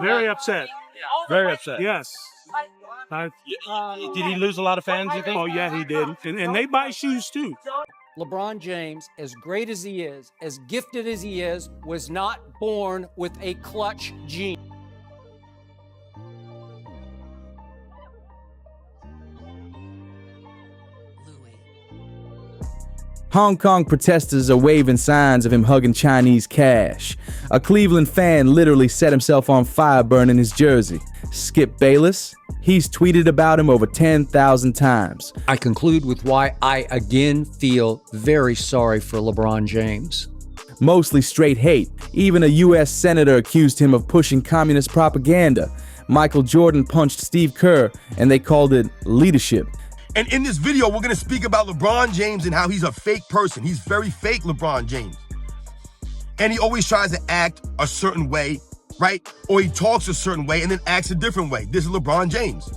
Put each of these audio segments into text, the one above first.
Very upset. Very upset. Yes. Did he lose a lot of fans, you think? Oh, yeah, he did. And they buy shoes, too. LeBron James, as great as he is, as gifted as he is, was not born with a clutch gene. Hong Kong protesters are waving signs of him hugging Chinese cash. A Cleveland fan literally set himself on fire burning his jersey. Skip Bayless, he's tweeted about him over 10,000 times. I conclude with why I again feel very sorry for LeBron James. Mostly straight hate. Even a US senator accused him of pushing communist propaganda. Michael Jordan punched Steve Kerr, and they called it leadership. And in this video, we're going to speak about LeBron James and how he's a fake person. He's very fake, LeBron James. And he always tries to act a certain way, right? Or he talks a certain way and then acts a different way. This is LeBron James.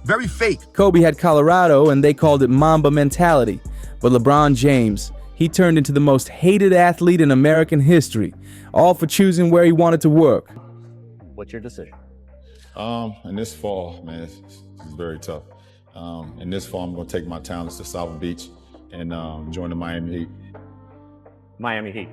Very fake. Kobe had Colorado, and they called it Mamba mentality. But LeBron James, he turned into the most hated athlete in American history, all for choosing where he wanted to work. What's your decision? In this fall, man, it's very tough. In this fall, I'm going to take my talents to South Beach and join the Miami Heat. Miami Heat.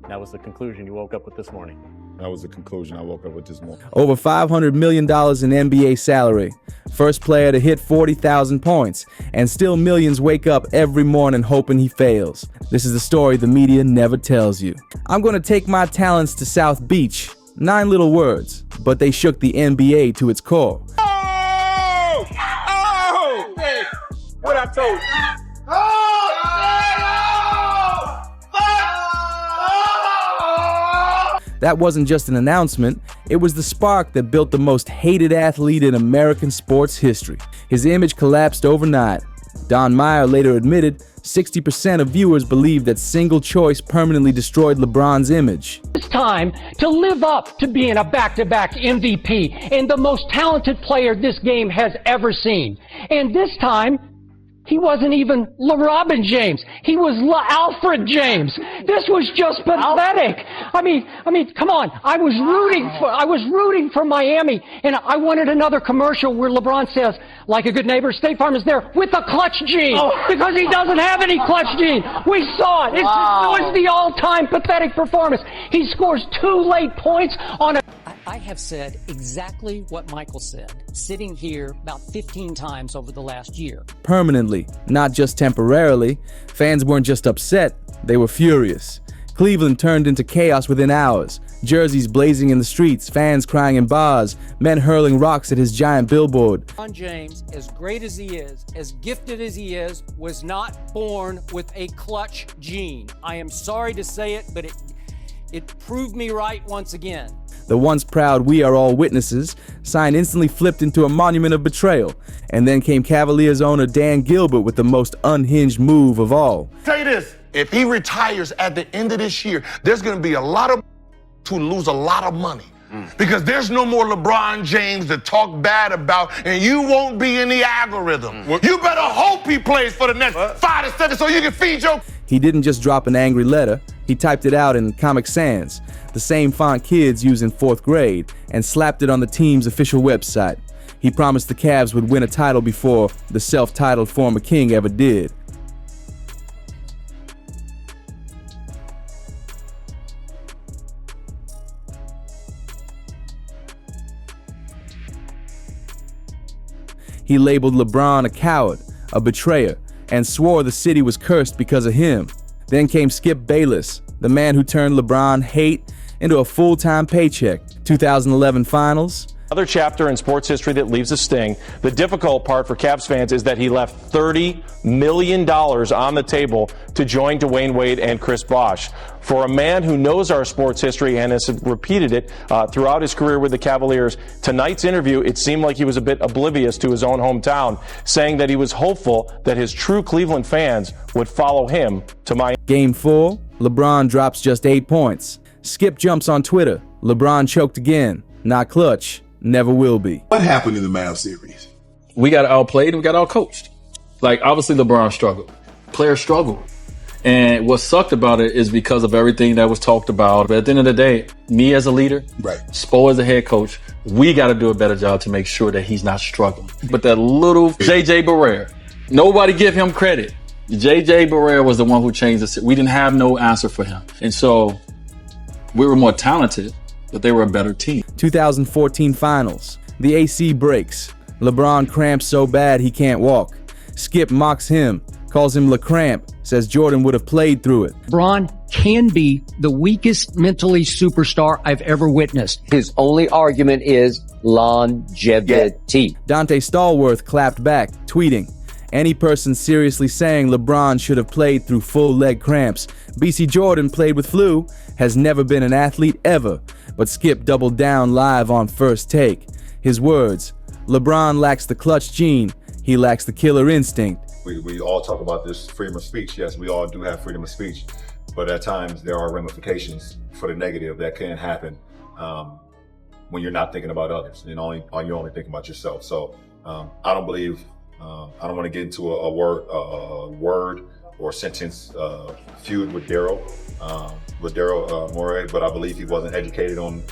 That was the conclusion you woke up with this morning. That was the conclusion I woke up with this morning. Over $500 million in NBA salary. First player to hit 40,000 points. And still millions wake up every morning hoping he fails. This is the story the media never tells you. I'm going to take my talents to South Beach. 9 little words, but they shook the NBA to its core. What I told you. That wasn't just an announcement, it was the spark that built the most hated athlete in American sports history. His image collapsed overnight. Don Meyer later admitted 60% of viewers believe that single choice permanently destroyed LeBron's image. It's time to live up to being a back-to-back MVP and the most talented player this game has ever seen. And this time, he wasn't even LeBron James. He was Alfred James. This was just pathetic. I mean, come on. I was rooting for Miami, and I wanted another commercial where LeBron says, like a good neighbor, State Farm is there with a clutch gene, because he doesn't have any clutch gene. We saw it. It was the all-time pathetic performance. He scores 2 late points on a... I have said exactly what Michael said, sitting here about 15 times over the last year. Permanently, not just temporarily. Fans weren't just upset, they were furious. Cleveland turned into chaos within hours. Jerseys blazing in the streets, fans crying in bars, men hurling rocks at his giant billboard. LeBron James, as great as he is, as gifted as he is, was not born with a clutch gene. I am sorry to say it, but it proved me right once again. The once proud "We Are All Witnesses" sign instantly flipped into a monument of betrayal. And then came Cavaliers owner Dan Gilbert with the most unhinged move of all. Tell you this, if he retires at the end of this year, there's going to be a lot of who lose a lot of money. Because there's no more LeBron James to talk bad about, and you won't be in the algorithm. You better hope he plays for the next 5 to 7 so you can feed your... He didn't just drop an angry letter, he typed it out in Comic Sans, the same font kids use in 4th grade, and slapped it on the team's official website. He promised the Cavs would win a title before the self-titled former king ever did. He labeled LeBron a coward, a betrayer, and swore the city was cursed because of him. Then came Skip Bayless, the man who turned LeBron hate into a full-time paycheck. 2011 Finals. Another chapter in sports history that leaves a sting. The difficult part for Cavs fans is that he left $30 million on the table to join Dwayne Wade and Chris Bosh. For a man who knows our sports history and has repeated it throughout his career with the Cavaliers, tonight's interview, it seemed like he was a bit oblivious to his own hometown, saying that he was hopeful that his true Cleveland fans would follow him to Miami. Game 4, LeBron drops just 8 points. Skip jumps on Twitter. LeBron choked again. Not clutch. Never will be. What happened in the Mavs series? We got outplayed and we got outcoached. Like, obviously LeBron struggled. Players struggle. And what sucked about it is because of everything that was talked about. But at the end of the day, me as a leader, Spo as a head coach, we got to do a better job to make sure that he's not struggling. But that little JJ Barea, nobody give him credit. JJ Barea was the one who changed the. We didn't have no answer for him. And so we were more talented, but they were a better team. 2014 finals. The AC breaks. LeBron cramps so bad he can't walk. Skip mocks him, calls him LeCramp, says Jordan would have played through it. LeBron can be the weakest mentally superstar I've ever witnessed. His only argument is longevity. Dante Stallworth clapped back, tweeting, any person seriously saying LeBron should have played through full leg cramps. BC Jordan played with flu, has never been an athlete ever, but Skip doubled down live on First Take. His words, LeBron lacks the clutch gene, he lacks the killer instinct. We all talk about this freedom of speech. Yes, we all do have freedom of speech, but at times there are ramifications for the negative that can happen when you're not thinking about others and you're only thinking about yourself. So I don't believe, I don't want to get into a word or sentence feud with Daryl Morey, but I believe he wasn't educated on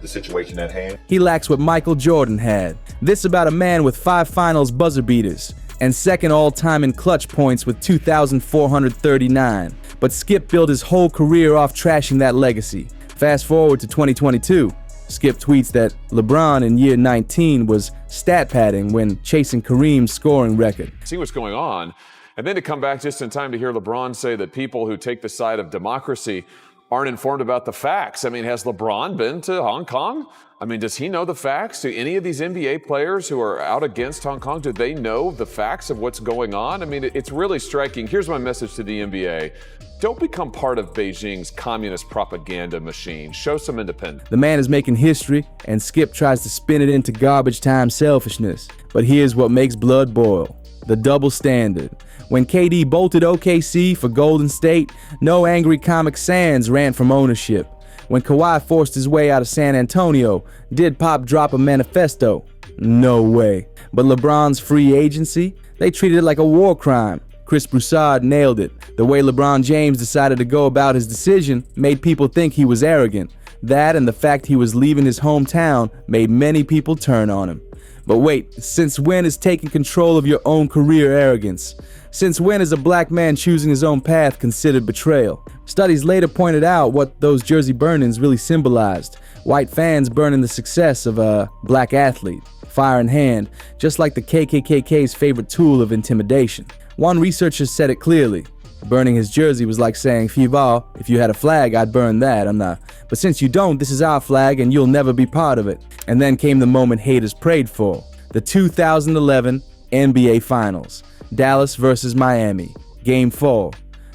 the situation at hand. He lacks what Michael Jordan had. This about a man with 5 finals buzzer beaters and second all-time in clutch points with 2,439. But Skip built his whole career off trashing that legacy. Fast forward to 2022. Skip tweets that LeBron in year 19 was stat padding when chasing Kareem's scoring record. See what's going on, and then to come back just in time to hear LeBron say that people who take the side of democracy aren't informed about the facts. I mean, has LeBron been to Hong Kong? I mean, does he know the facts? Do any of these NBA players who are out against Hong Kong, do they know the facts of what's going on? I mean, it's really striking. Here's my message to the NBA. Don't become part of Beijing's communist propaganda machine. Show some independence. The man is making history, and Skip tries to spin it into garbage time selfishness. But here's what makes blood boil. The double standard. When KD bolted OKC for Golden State, no angry Comic Sans ran from ownership. When Kawhi forced his way out of San Antonio, did Pop drop a manifesto? No way. But LeBron's free agency? They treated it like a war crime. Chris Broussard nailed it. The way LeBron James decided to go about his decision made people think he was arrogant. That and the fact he was leaving his hometown made many people turn on him. But wait, since when is taking control of your own career arrogance? Since when is a black man choosing his own path considered betrayal? Studies later pointed out what those jersey burn-ins really symbolized. White fans burning the success of a black athlete, fire in hand, just like the KKK's favorite tool of intimidation. One researcher said it clearly. Burning his jersey was like saying, Feud, if you had a flag, I'd burn that. I'm not. But since you don't, this is our flag and you'll never be part of it. And then came the moment haters prayed for. The 2011 NBA Finals. Dallas versus Miami. Game 4.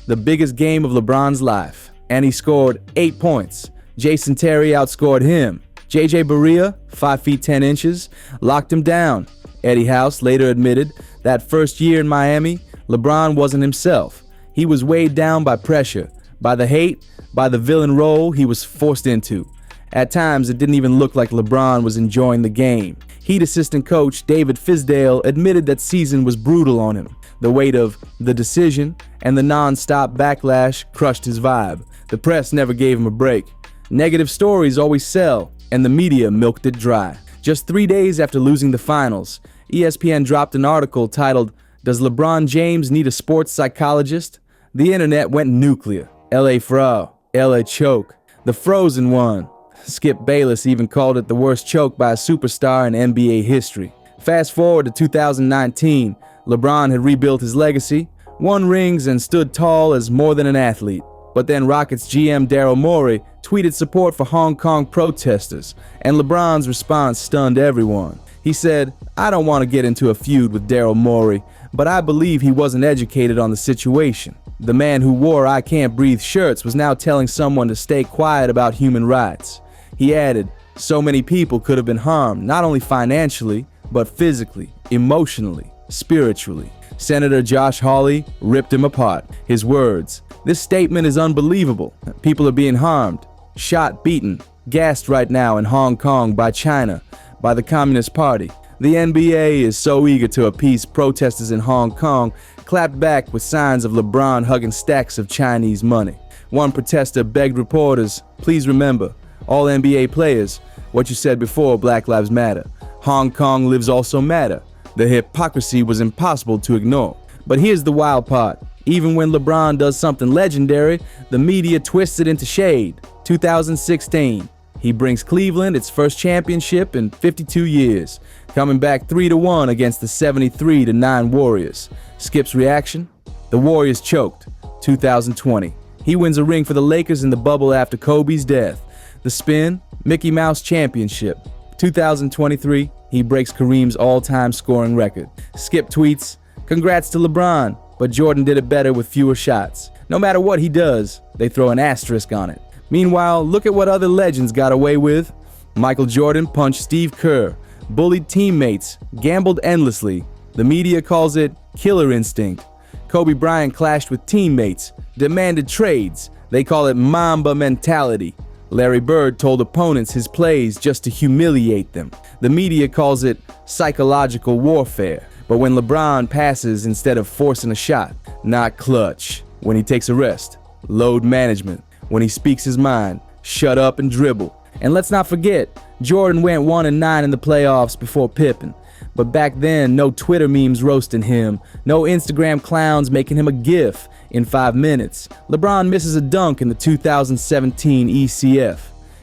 The biggest game of LeBron's life. And he scored 8 points. Jason Terry outscored him. JJ Barea, 5 feet 10 inches, locked him down. Eddie House later admitted that first year in Miami, LeBron wasn't himself. He was weighed down by pressure, by the hate, by the villain role he was forced into. At times, it didn't even look like LeBron was enjoying the game. Heat assistant coach David Fizdale admitted that season was brutal on him. The weight of the decision and the non-stop backlash crushed his vibe. The press never gave him a break. Negative stories always sell, and the media milked it dry. Just 3 days after losing the finals, ESPN dropped an article titled, "Does LeBron James Need a Sports Psychologist?" The internet went nuclear. LA fraud, LA choke, the frozen one. Skip Bayless even called it the worst choke by a superstar in NBA history. Fast forward to 2019, LeBron had rebuilt his legacy, won rings and stood tall as more than an athlete. But then Rockets GM Daryl Morey tweeted support for Hong Kong protesters, and LeBron's response stunned everyone. He said, "I don't want to get into a feud with Daryl Morey, but I believe he wasn't educated on the situation. The man who wore I Can't Breathe shirts was now telling someone to stay quiet about human rights." He added, "So many people could have been harmed, not only financially, but physically, emotionally, spiritually." Senator Josh Hawley ripped him apart. His words, "This statement is unbelievable. People are being harmed, shot, beaten, gassed right now in Hong Kong by China, by the Communist Party. The NBA is so eager to appease protesters in Hong Kong, clapped back with signs of LeBron hugging stacks of Chinese money. One protester begged reporters, please remember, all NBA players, what you said before, Black Lives Matter. Hong Kong lives also matter. The hypocrisy was impossible to ignore. But here's the wild part. Even when LeBron does something legendary, the media twists it into shade. 2016. He brings Cleveland its first championship in 52 years, coming back 3-1 against the 73-9 Warriors. Skip's reaction? The Warriors choked. 2020. He wins a ring for the Lakers in the bubble after Kobe's death. The spin? Mickey Mouse Championship. 2023. He breaks Kareem's all-time scoring record. Skip tweets, congrats to LeBron, but Jordan did it better with fewer shots. No matter what he does, they throw an asterisk on it. Meanwhile, look at what other legends got away with. Michael Jordan punched Steve Kerr, bullied teammates, gambled endlessly. The media calls it killer instinct. Kobe Bryant clashed with teammates, demanded trades. They call it Mamba mentality. Larry Bird told opponents his plays just to humiliate them. The media calls it psychological warfare. But when LeBron passes instead of forcing a shot, not clutch. When he takes a rest, load management. When he speaks his mind, shut up and dribble. And let's not forget, Jordan went 1-9 in the playoffs before Pippen. But back then, no Twitter memes roasting him, no Instagram clowns making him a gif in 5 minutes. LeBron misses a dunk in the 2017 ECF.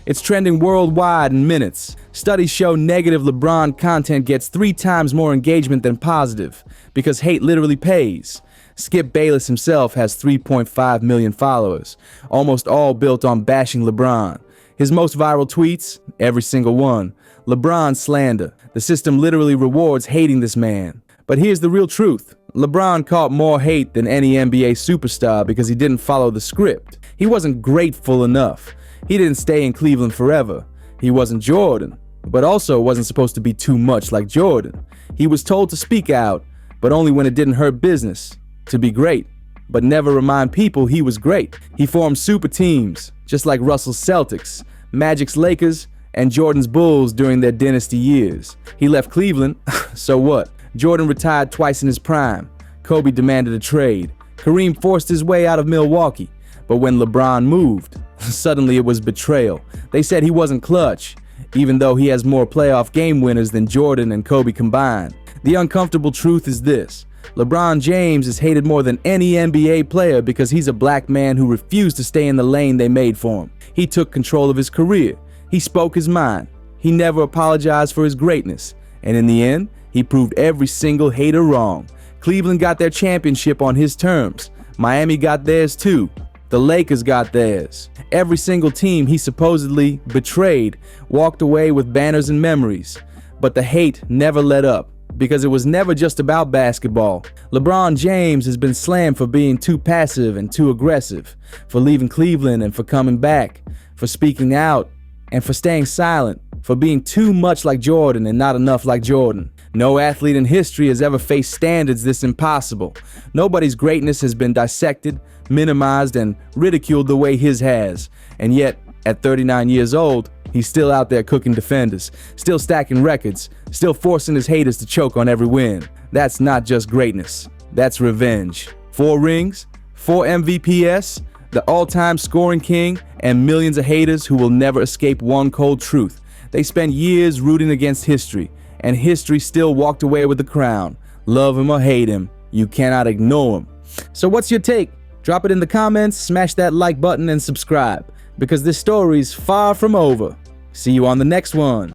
It's trending worldwide in minutes. Studies show negative LeBron content gets 3 times more engagement than positive, because hate literally pays. Skip Bayless himself has 3.5 million followers, almost all built on bashing LeBron. His most viral tweets, every single one, LeBron slander. The system literally rewards hating this man. But here's the real truth. LeBron caught more hate than any NBA superstar because he didn't follow the script. He wasn't grateful enough. He didn't stay in Cleveland forever. He wasn't Jordan, but also wasn't supposed to be too much like Jordan. He was told to speak out, but only when it didn't hurt business. To be great, but never remind people he was great. He formed super teams, just like Russell's Celtics, Magic's Lakers, and Jordan's Bulls during their dynasty years. He left Cleveland, so what? Jordan retired twice in his prime. Kobe demanded a trade. Kareem forced his way out of Milwaukee. But when LeBron moved, suddenly it was betrayal. They said he wasn't clutch, even though he has more playoff game winners than Jordan and Kobe combined. The uncomfortable truth is this. LeBron James is hated more than any NBA player because he's a black man who refused to stay in the lane they made for him. He took control of his career. He spoke his mind. He never apologized for his greatness. And in the end, he proved every single hater wrong. Cleveland got their championship on his terms. Miami got theirs too. The Lakers got theirs. Every single team he supposedly betrayed walked away with banners and memories. But the hate never let up, because it was never just about basketball. LeBron James has been slammed for being too passive and too aggressive, for leaving Cleveland and for coming back, for speaking out and for staying silent, for being too much like Jordan and not enough like Jordan. No athlete in history has ever faced standards this impossible. Nobody's greatness has been dissected, minimized, and ridiculed the way his has. And yet, at 39 years old, he's still out there cooking defenders, still stacking records, still forcing his haters to choke on every win. That's not just greatness, that's revenge. 4 rings, 4 MVPs, the all-time scoring king, and millions of haters who will never escape one cold truth. They spent years rooting against history, and history still walked away with the crown. Love him or hate him, you cannot ignore him. So what's your take? Drop it in the comments, smash that like button, and subscribe, because this story's far from over. See you on the next one.